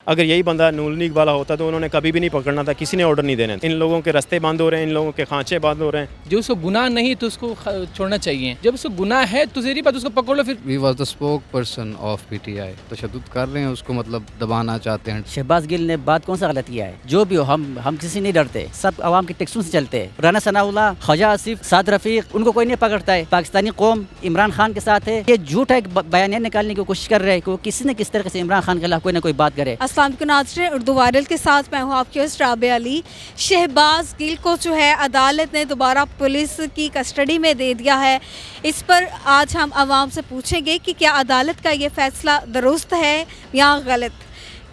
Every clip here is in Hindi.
अगर यही बंदा नून लीग वाला होता तो उन्होंने कभी भी नहीं पकड़ना था, किसी ने ऑर्डर नहीं देने थे। इन लोगों के रास्ते बंद हो रहे हैं, इन लोगों के खांचे बंद हो रहे हैं। जो उसको गुनाह नहीं तो उसको छोड़ना चाहिए, जब उसको गुनाह है तो जहरी बात उसको पकड़ लो फिर। We was the spoke person of PTI. तशद्दुद कर रहे हैं, उसको मतलब दबाना चाहते हैं। शहबाज गिल ने बात कौन सा गलत किया है? जो भी हो, हम किसी नहीं डरते, सब आवाम के टैक्सों से चलते हैं। राना सनाउल्लाह, ख्वाजा आसिफ, साद रफीक, उनको कोई नहीं पकड़ता है। पाकिस्तानी कौम इमरान खान के साथ है। ये झूठा एक बयान निकालने की कोशिश कर रहे हैं कि किसी न किस तरह से इमरान खान के खिलाफ कोई ना कोई बात करे। अस्सलाम वालेकुम नाज़रीन, उर्दू वायरल के साथ मैं हूँ आपकी होस्ट राबिया अली। शहबाज गिल को जो है अदालत ने दोबारा पुलिस की कस्टडी में दे दिया है। इस पर आज हम आवाम से पूछेंगे कि क्या अदालत का ये फैसला दुरुस्त है या गलत।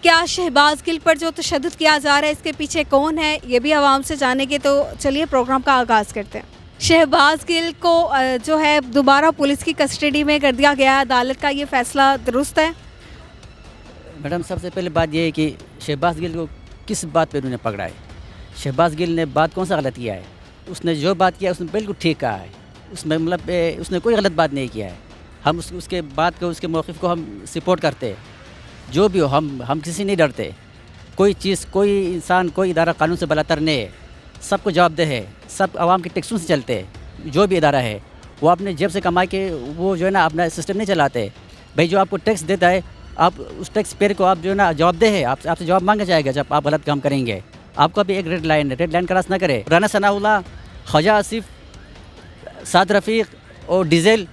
क्या शहबाज गिल पर जो तशद्दुद किया जा रहा है इसके पीछे कौन है, ये भी आवाम से जानेंगे। तो चलिए प्रोग्राम का आगाज़ करते हैं। शहबाज गिल को जो है दोबारा पुलिस की कस्टडी में कर दिया गया है, अदालत का ये फैसला दुरुस्त है? मैडम, सबसे पहले बात यह है कि शहबाज गिल को किस बात पर उन्होंने पकड़ा है। शहबाज गिल ने बात कौन सा गलत किया है? उसने जो बात किया उसने बिल्कुल ठीक कहा है। उसमें मतलब उसने कोई गलत बात नहीं किया है। हम उसके बात को, उसके मौक़िफ़ को हम सपोर्ट करते हैं। जो भी हो, हम किसी नहीं डरते। कोई चीज़, कोई इंसान, कोई इदारा कानून से बलातर नहीं है। सबको जवाबदेह है। सब आवाम के टैक्सों से चलते हैं। जो भी इदारा है वो अपने जेब से कमा के वो जो है ना अपना सिस्टम नहीं चलाते। भाई जो आपको टैक्स देता है, आप उस टैक्स पेयर को आप जो है ना जवाबदेह है। आपसे जवाब मांगा जाएगा जब आप गलत काम करेंगे। आपका भी एक रेड लाइन क्रॉस ना करे। राना सनाउल्लाह, ख्वाजा आसिफ, साद रफीक और डीजल,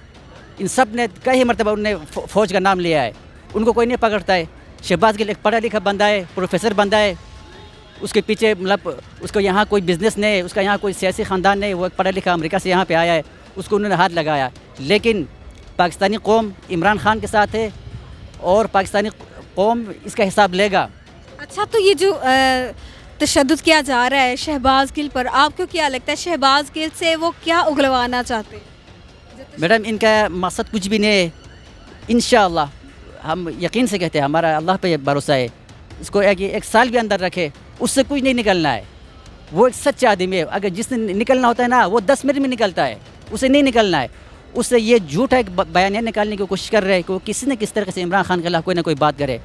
इन सब ने कई मरतबा उनने फ़ौज का नाम लिया है। उनको कोई नहीं पकड़ता है। शहबाज गिल एक पढ़ा लिखा बंदा है, प्रोफेसर बंदा है। उसके पीछे मतलब उसको यहाँ कोई बिज़नेस नहीं है, उसका यहाँ कोई सियासी ख़ानदान नहीं। वो एक पढ़ा लिखा अमेरिका से यहाँ पे आया है, उसको उन्होंने हाथ लगाया। लेकिन पाकिस्तानी कौम इमरान खान के साथ है और पाकिस्तानी कौम इसका हिसाब लेगा। अच्छा, तो ये जो तशद्दुद किया जा रहा है शहबाज गिल पर, आपको क्या लगता है शहबाज गिल से वो क्या उगलवाना चाहते हैं? मैडम, इनका मकसद कुछ भी नहीं है। इंशाअल्लाह हम यकीन से कहते हैं, हमारा अल्लाह पे भरोसा है। इसको एक साल भी अंदर रखे, उससे कुछ नहीं निकलना है। वो एक सच्चा आदमी है। अगर जिसने निकलना होता है ना, वो 10 मिनट में निकलता है, उसे नहीं निकलना है। उससे ये झूठा एक बयान निकालने की कोशिश कर रहे हैं कि किसी न किस तरह से इमरान खान के खिलाफ कोई ना कोई बात करे।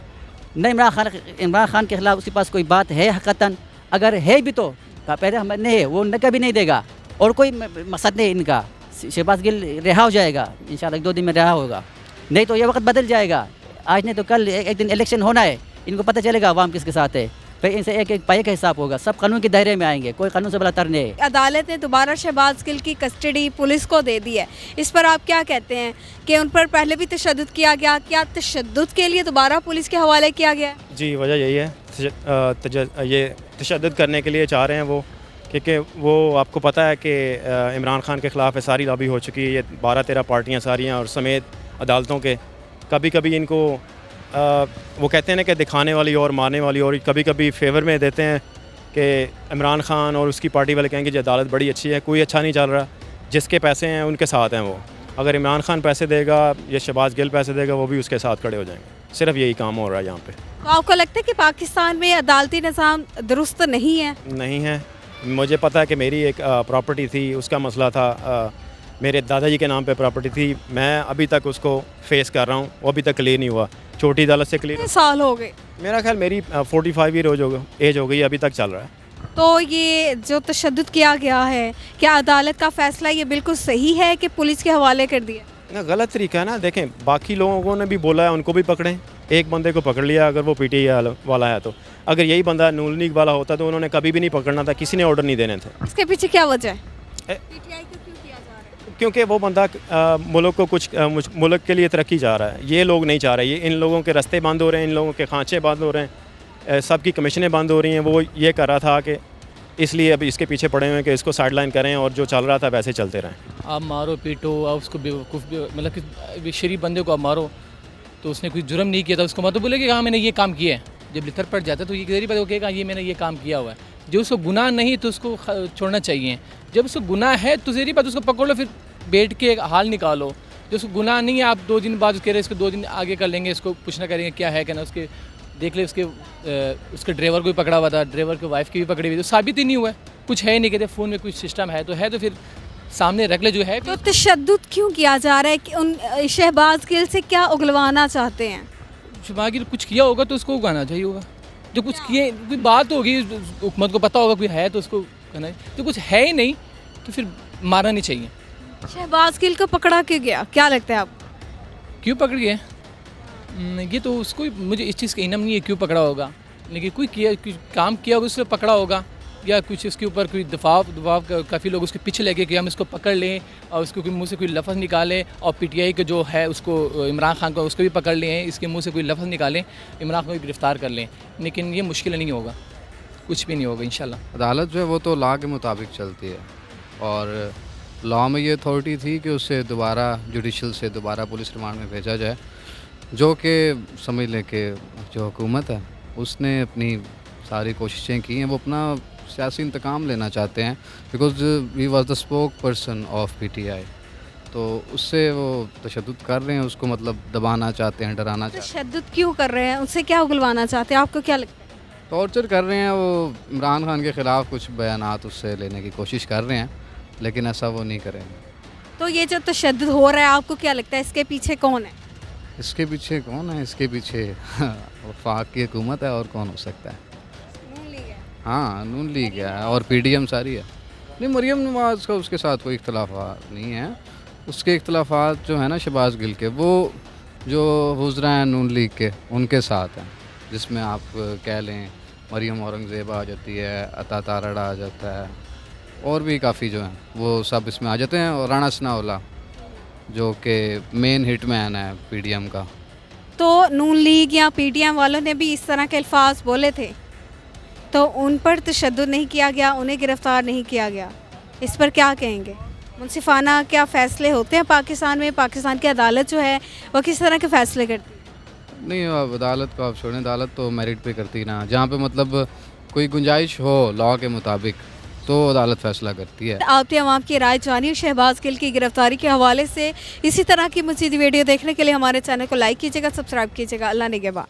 न इमरान खान के खिलाफ उसके पास कोई बात है हक़ीक़तन, अगर है भी तो पहले हम नहीं है, वो कभी नहीं देगा। और कोई मकसद नहीं इनका। शहबाज गिल रिहा हो जाएगा इंशाल्लाह, 1-2 दिन में रिहा होगा। नहीं तो ये वक्त बदल जाएगा। आज नहीं तो कल एक दिन इलेक्शन होना है, इनको पता चलेगा अवाम किसके साथ है। फिर इनसे एक पाई का हिसाब होगा। सब कानून के दायरे में आएंगे, कोई कानून से बलातर नहीं है। अदालत ने दोबारा शहबाज गिल की कस्टडी पुलिस को दे दी है। इस पर आप क्या कहते हैं कि उन पर पहले भी तशद्दुद किया गया, क्या तशद्दुद के लिए दोबारा पुलिस के हवाले किया गया? जी, वजह यही है। ये तशद्दुद करने के लिए चाह रहे हैं वो, क्योंकि वो आपको पता है कि इमरान खान के ख़िलाफ़ सारी लॉबी हो चुकी है। ये 12-13 पार्टियाँ सारी हैं और समेत अदालतों के। कभी कभी इनको वो कहते हैं ना कि दिखाने वाली और मारने वाली, और कभी कभी फेवर में देते हैं कि इमरान खान और उसकी पार्टी वाले कहेंगे जी अदालत बड़ी अच्छी है, कोई अच्छा नहीं चल रहा। जिसके पैसे हैं उनके साथ हैं वो। अगर इमरान खान पैसे देगा या शहबाज गिल पैसे देगा, वो भी उसके साथ खड़े हो जाएंगे। सिर्फ यही काम हो रहा है यहाँ पे। तो आपको लगता है कि पाकिस्तान में अदालती निज़ाम दुरुस्त नहीं है? नहीं है। मुझे पता है कि मेरी एक प्रॉपर्टी थी, उसका मसला था। मेरे दादाजी के नाम पे प्रॉपर्टी थी। मैं अभी तक उसको फेस कर रहा हूँ, वो अभी तक क्लियर नहीं हुआ। छोटी अदालत से क्लियर साल हो गए। मेरा ख्याल मेरी 45 ईयर एज हो गई, अभी तक चल रहा है। तो ये जो तशद्दुद किया गया है, क्या अदालत का फैसला ये बिल्कुल सही है कि पुलिस के हवाले कर दिया? ना, गलत तरीका है ना। देखें, बाकी लोगों ने भी बोला है, उनको भी पकड़ें। एक बंदे को पकड़ लिया अगर वो पीटीआई वाला है तो। अगर यही बंदा नून लीग वाला होता तो उन्होंने कभी भी नहीं पकड़ना था, किसी ने ऑर्डर नहीं देने थे। इसके पीछे क्या वजह है? पीटीआई को क्यों किया जा रहा है? क्योंकि वो बंदा मुल्क को कुछ मुल्क के लिए तरक्की चाह रहा है। ये लोग नहीं चाह रहे। ये इन लोगों के रास्ते बंद हो रहे हैं, इन लोगों के खांचे बंद हो रहे हैं, सबकी कमीशनें बंद हो रही हैं। वो ये कर रहा था कि इसलिए अब इसके पीछे पड़े हुए हैं कि इसको साइडलाइन करें और जो चल रहा था वैसे चलते रहें। आप मारो पीटो, आप उसको मतलब कि शरीफ बंदे को आप मारो तो उसने कोई जुर्म नहीं किया था, उसको मत बोले कि हाँ मैंने ये काम किया है। जब लितर पड़ जाता है तो ये जहरी बात कहेगा ये मैंने ये काम किया हुआ है। जो उसको गुनाह नहीं तो उसको छोड़ना चाहिए। जब उसको गुनाह है तो जहरी बात उसको पकड़ लो, फिर बैठ के एक हाल निकालो। जो उसको गुनाह नहीं है, आप 2 दिन बाद कह रहे इसको 2 दिन आगे कर लेंगे, इसको पूछना करेंगे क्या है कहना। उसके देख ले, उसके ड्राइवर को भी पकड़ा हुआ था, ड्राइवर की वाइफ की भी पकड़ी हुई, तो साबित ही नहीं हुआ। कुछ है नहीं, कहते फ़ोन में कुछ सिस्टम है तो फिर सामने रख ले जो है। तो तशद्दुद क्यों किया जा रहा है कि उन शहबाज गिल से क्या उगलवाना चाहते हैं? शहबाज गिल कुछ किया होगा तो उसको उगाना चाहिए होगा। जो कुछ किए, कोई बात होगी हुकूमत को पता होगा कोई है तो उसको कहना है, तो कुछ है ही नहीं तो फिर मारना नहीं चाहिए। शहबाज गिल को पकड़ा क्यों गया, क्या लगता है आपको? क्यों पकड़ गए? ये तो उसको मुझे इस चीज़ का इनाम नहीं है क्यों पकड़ा होगा, लेकिन कोई काम किया होगा उससे पकड़ा होगा, या कुछ उसके ऊपर कोई दबाव काफ़ी लोग उसके पीछे लगे कि हम इसको पकड़ लें और उसको मुंह से कोई लफ्ज़ निकालें, और पीटीआई के जो है उसको इमरान खान को उसको भी पकड़ लें, इसके मुंह से कोई लफ्ज़ निकालें, इमरान खान को भी गिरफ़्तार कर लें, लेकिन ये मुश्किल नहीं होगा, कुछ भी नहीं होगा इंशाल्लाह। अदालत जो है वो तो लॉ के मुताबिक चलती है, और लॉ में ये अथॉरिटी थी कि उसे दोबारा जुडिशल से दोबारा पुलिस रिमांड में भेजा जाए, जो कि समझ लें कि जो हुकूमत है उसने अपनी सारी कोशिशें की हैं, वो अपना सियासी इंतकाम लेना चाहते हैं, because we was the spoke person of PTI, तो उससे वो तशद्दुद कर रहे हैं, उसको मतलब दबाना चाहते हैं, डराना चाहते हैं, तशद्दुद क्यों कर रहे हैं, उससे क्या उगलवाना चाहते हैं, आपको क्या लगता है? टॉर्चर कर रहे हैं। वो इमरान खान के ख़िलाफ़ कुछ बयानात उससे लेने की कोशिश कर रहे हैं, लेकिन ऐसा वो नहीं करेंगे। तो ये जो तशद्दुद हो रहा है आपको क्या लगता है इसके पीछे कौन है? इसके पीछे कौन है? इसके पीछे वफाक की हुकूमत है, और कौन हो सकता है? हाँ, नून लीग है और पीडीएम सारी है। नहीं, मरियम नवाज़ का उसके साथ कोई इख्तलाफात नहीं है, उसके इख्तलाफात जो है ना शहबाज गिल के, वो जो हुज़रा हैं नून लीग के उनके साथ हैं, जिसमें आप कह लें मरियम औरंगज़ेब आ जाती है, अता तारड़ आ जाता है, और भी काफ़ी जो हैं वो सब इसमें आ जाते हैं, और राणा सनाउल्लाह जो कि मेन हिटमैन है पीडीएम का। तो नून लीग या पीटीएम वालों ने भी इस तरह के अल्फाज बोले थे, तो उन पर तशद्दुद नहीं किया गया, उन्हें गिरफ़्तार नहीं किया गया, इस पर क्या कहेंगे? मुनसिफाना क्या फ़ैसले होते हैं पाकिस्तान में? पाकिस्तान की अदालत जो है वो किस तरह के फ़ैसले करती है? नहीं, अब अदालत को आप छोड़ें, अदालत तो मेरिट पे करती ना, जहाँ पे मतलब कोई गुंजाइश हो लॉ के मुताबिक तो अदालत फ़ैसला करती है। आपने अवाम की राय जानी शहबाज गिल की गिरफ्तारी के हवाले से। इसी तरह की मज़ीद वीडियो देखने के लिए हमारे चैनल को लाइक कीजिएगा, सब्सक्राइब कीजिएगा। अल्लाह निगहबान।